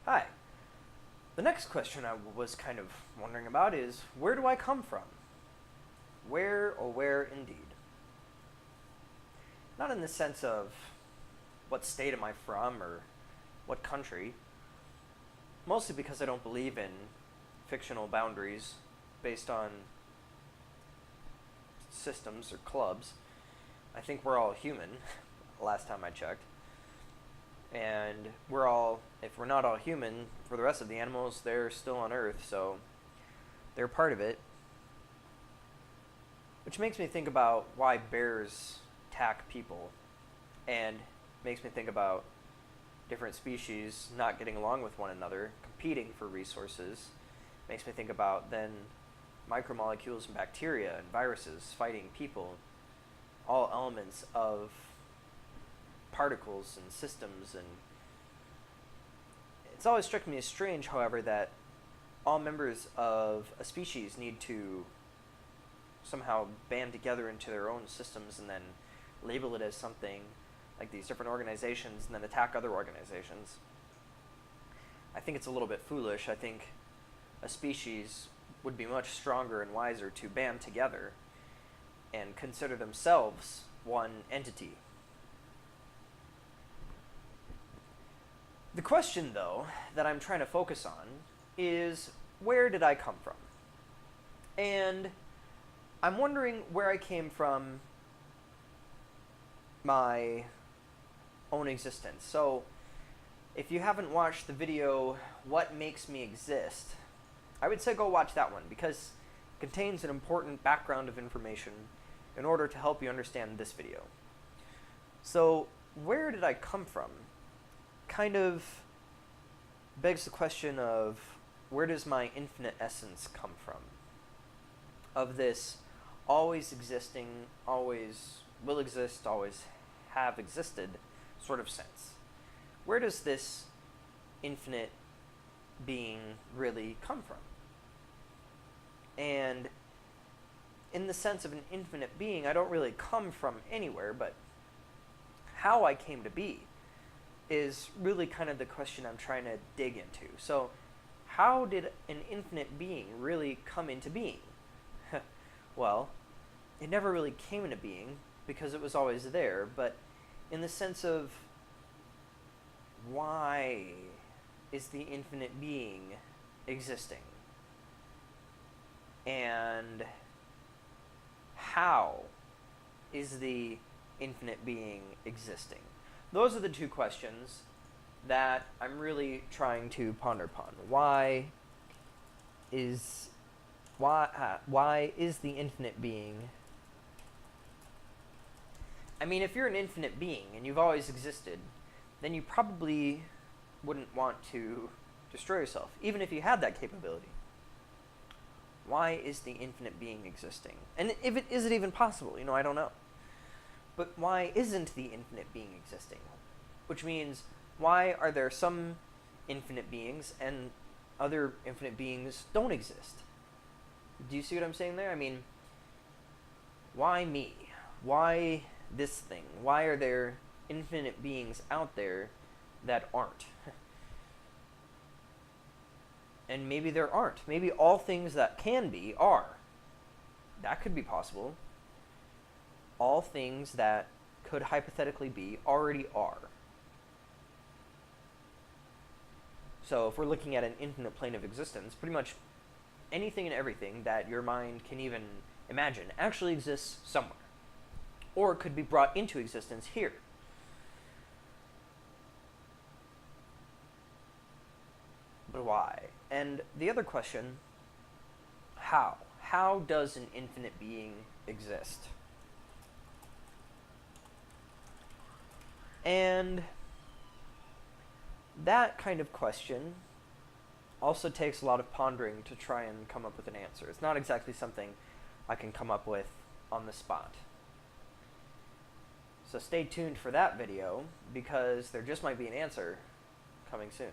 Hi. The next question I was kind of wondering about is, where do I come from? Where or where indeed? Not in the sense of what state am I from or what country, mostly because I don't believe in fictional boundaries based on systems or clubs. I think we're all human, last time I checked. And we're all, if we're not all human, for the rest of the animals, they're still on Earth, so they're part of it. Which makes me think about why bears attack people, and makes me think about different species not getting along with one another, competing for resources. Makes me think about then micromolecules and bacteria and viruses fighting people, all elements of particles and systems. And it's always struck me as strange, however, that all members of a species need to somehow band together into their own systems and then label it as something like these different organizations and then attack other organizations. I think it's a little bit foolish. I think a species would be much stronger and wiser to band together and consider themselves one entity. The question, though, that I'm trying to focus on is, where did I come from? And I'm wondering where I came from my own existence. So, if you haven't watched the video, What Makes Me Exist, I would say go watch that one, because it contains an important background of information in order to help you understand this video. So, where did I come from? Kind of begs the question of, where does my infinite essence come from? Of this always existing, always will exist, always have existed sort of sense. Where does this infinite being really come from? And in the sense of an infinite being, I don't really come from anywhere, but how I came to be is really kind of the question I'm trying to dig into. So, how did an infinite being really come into being? Well, it never really came into being because it was always there, but in the sense of, why is the infinite being existing? And how is the infinite being existing? Those are the two questions that I'm really trying to ponder upon. Why is the infinite being? I mean, if you're an infinite being and you've always existed, then you probably wouldn't want to destroy yourself, even if you had that capability. Why is the infinite being existing? And is it even possible? I don't know. But why isn't the infinite being existing? Which means, why are there some infinite beings and other infinite beings don't exist? Do you see what I'm saying there? I mean, why me? Why this thing? Why are there infinite beings out there that aren't? And maybe there aren't. Maybe all things that can be are. That could be possible. All things that could hypothetically be already are. So if we're looking at an infinite plane of existence, pretty much anything and everything that your mind can even imagine actually exists somewhere, or could be brought into existence here. But why? And the other question, how? How does an infinite being exist? And that kind of question also takes a lot of pondering to try and come up with an answer. It's not exactly something I can come up with on the spot. So stay tuned for that video, because there just might be an answer coming soon.